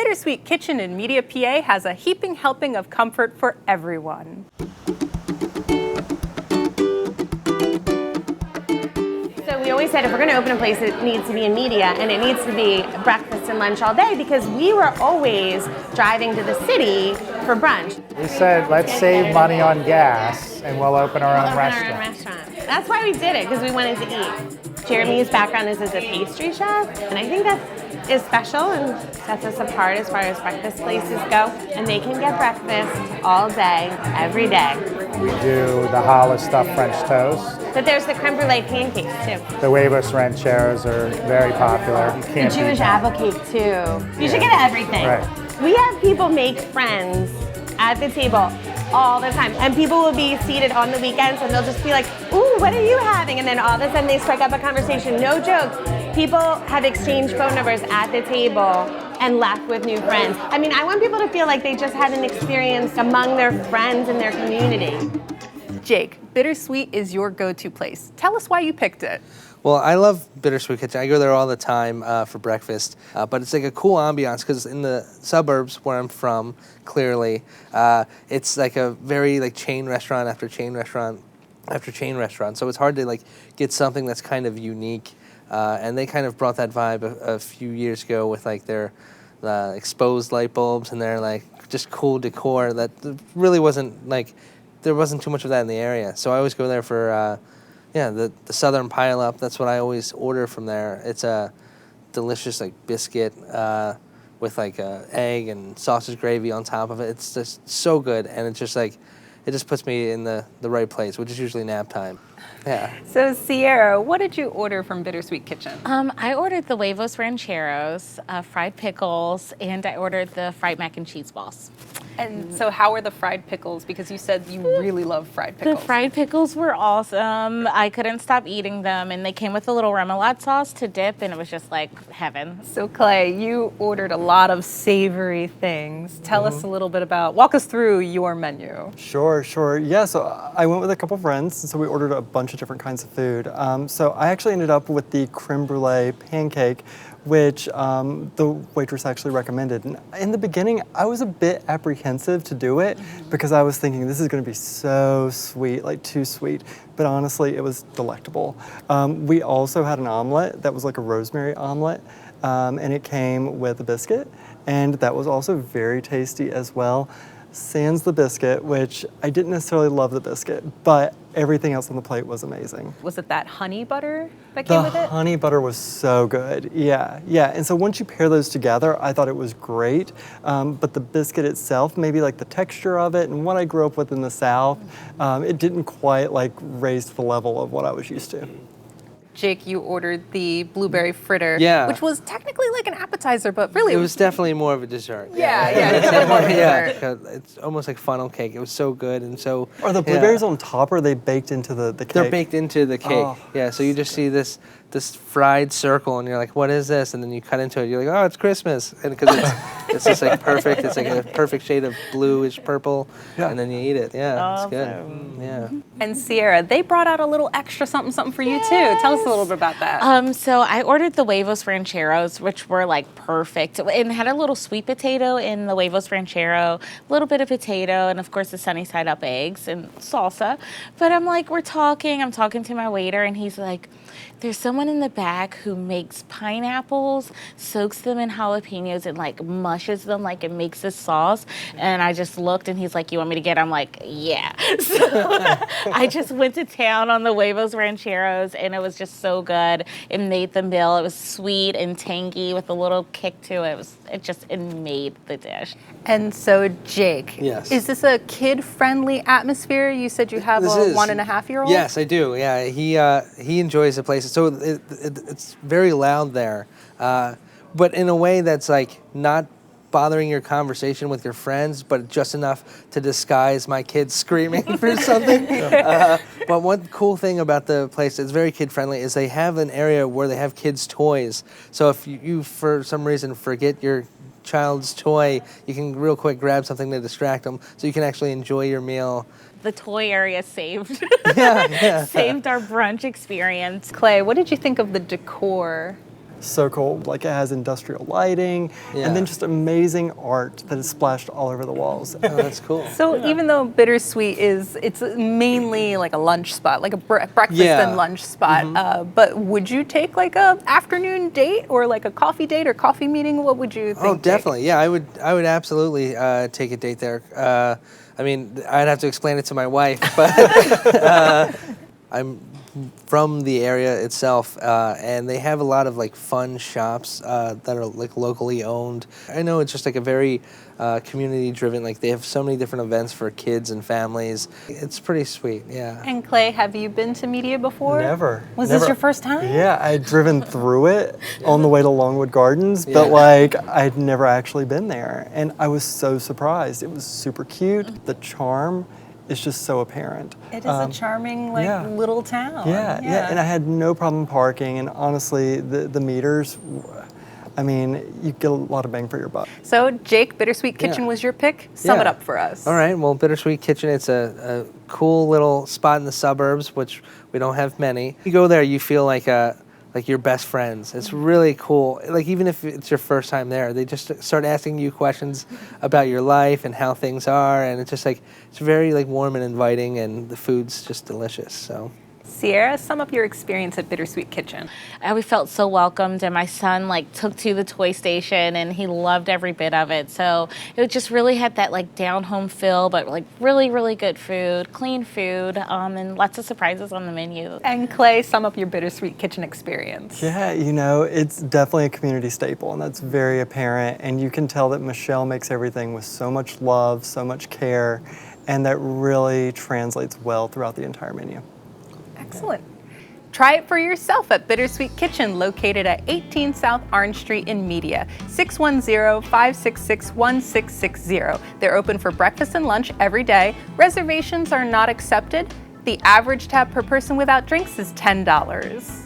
Bittersweet Kitchen in Media, PA has a heaping helping of comfort for everyone. So we always said if we're going to open a place, it needs to be in media, and it needs to be breakfast and lunch all day because we were always driving to the city for brunch. We said, let's save money on gas and we'll open our own restaurant. That's why we did it, because we wanted to eat. Jeremy's background is as a pastry chef, and I think that is special and sets us apart as far as breakfast places go. And they can get breakfast all day, every day. We do the challah stuffed French toast. But there's the creme brulee pancakes too. The huevos rancheros are very popular. You can't The Jewish apple cake too. You should get everything. Right. We have people make friends at the table all the time. And people will be seated on the weekends and they'll just be like, ooh, what are you having? And then all of a sudden they strike up a conversation. No joke. People have exchanged phone numbers at the table and left with new friends. I mean, I want people to feel like they just had an experience among their friends in their community. Jake, Bittersweet is your go-to place. Tell us why you picked it. Well, I love Bittersweet Kitchen. I go there all the time for breakfast, but it's like a cool ambiance because in the suburbs where I'm from, clearly, it's like a very like chain restaurant after chain restaurant after chain restaurant. So it's hard to like get something that's kind of unique, and they kind of brought that vibe a few years ago with like their exposed light bulbs and their like just cool decor that really wasn't like, there wasn't too much of that in the area. So I always go there for the Southern Pile Up. That's what I always order from there. It's a delicious like biscuit with like egg and sausage gravy on top of it. It's just so good, and it's just like, it just puts me in the right place, which is usually nap time. Yeah. So Sierra, what did you order from Bittersweet Kitchen? I ordered the huevos rancheros, fried pickles, and I ordered the fried mac and cheese balls. And so how are the fried pickles? Because you said you really love fried pickles. The fried pickles were awesome. I couldn't stop eating them, and they came with a little remoulade sauce to dip, and it was just like heaven. So Clay, you ordered a lot of savory things. Tell us a little bit walk us through your menu. Sure. Yeah, so I went with a couple friends, so we ordered a bunch of different kinds of food. So I actually ended up with the creme brulee pancake, which the waitress actually recommended. And in the beginning, I was a bit apprehensive to do it because I was thinking this is gonna be so sweet, like too sweet. But honestly, it was delectable. We also had an omelet that was like a rosemary omelet, and it came with a biscuit, and that was also very tasty as well. Sans the biscuit, which I didn't necessarily love the biscuit, but everything else on the plate was amazing. Was it that honey butter that came with it? The honey butter was so good, yeah. And so once you pair those together, I thought it was great, but the biscuit itself, maybe like the texture of it and what I grew up with in the South, it didn't quite like raise to the level of what I was used to. Jake, you ordered the blueberry fritter, Yeah. which was technically like an appetizer, but really It was definitely more of a dessert. Yeah, it's definitely more of a dessert. It's almost like funnel cake. It was so good and so. Are the blueberries on top, or are they baked into the cake? They're baked into the cake. Oh, yeah, so you just see this fried circle, and you're like, what is this? And then you cut into it. You're like, oh, it's Christmas, and because it's just like perfect. It's like a perfect shade of bluish purple, and then you eat it. Yeah, it's good. Yeah. And Sierra, they brought out a little extra something for you too. Tell us a little bit about that. So I ordered the huevos rancheros, which were like perfect. And had a little sweet potato in the huevos ranchero, a little bit of potato, and of course the sunny side up eggs and salsa. But I'm like, I'm talking to my waiter, and he's like, there's someone in the back who makes pineapples, soaks them in jalapenos, and like mushes them like it makes this sauce. And I just looked, and he's like, you want me to get it? I'm like, yeah. So I just went to town on the huevos rancheros, and it was just so good. It made the meal. It was sweet and tangy with a little kick to it. It made the dish. And so Jake, Yes. is this a kid-friendly atmosphere? You said you have a 1.5-year-old? Yes, I do. Yeah, he enjoys the place. So it's very loud there, but in a way that's like not bothering your conversation with your friends, but just enough to disguise my kids screaming for something. But one cool thing about the place, it's very kid-friendly, is they have an area where they have kids' toys. So if you for some reason forget your child's toy, you can real quick grab something to distract them, so you can actually enjoy your meal. The toy area saved Yeah. saved our brunch experience. Clay, what did you think of the decor? so cool. Like it has industrial lighting and then just amazing art that is splashed all over the walls. Oh, that's cool. So even though Bittersweet it's mainly like a lunch spot, like a breakfast and lunch spot, but would you take like a afternoon date or like a coffee date or coffee meeting? What would you think? Oh, definitely. Jake? Yeah, I would absolutely take a date there. I mean, I'd have to explain it to my wife, but I'm from the area itself, and they have a lot of like fun shops that are like locally owned. I know it's just like a very community driven, like they have so many different events for kids and families. It's pretty sweet, yeah. And Clay, have you been to Media before? Never. Was this your first time? Yeah, I'd driven through it on the way to Longwood Gardens, but like I'd never actually been there. And I was so surprised. It was super cute. The charm is just so apparent. It is a charming little town. Yeah, and I had no problem parking, and honestly, the meters, I mean, you get a lot of bang for your buck. So Jake, Bittersweet Kitchen was your pick. Sum it up for us. All right, well, Bittersweet Kitchen, it's a cool little spot in the suburbs, which we don't have many. You go there, you feel like your best friends. It's really cool. Like even if it's your first time there, they just start asking you questions about your life and how things are, and it's just like it's very like warm and inviting, and the food's just delicious. So. Sierra, sum up your experience at Bittersweet Kitchen. We felt so welcomed, and my son like took to the toy station and he loved every bit of it. So it just really had that like down home feel, but like really, really good food, clean food, and lots of surprises on the menu. And Clay, sum up your Bittersweet Kitchen experience. Yeah, you know, it's definitely a community staple, and that's very apparent. And you can tell that Michelle makes everything with so much love, so much care, and that really translates well throughout the entire menu. Excellent. Try it for yourself at Bittersweet Kitchen, located at 18 South Orange Street in Media, 610-566-1660. They're open for breakfast and lunch every day. Reservations are not accepted. The average tab per person without drinks is $10.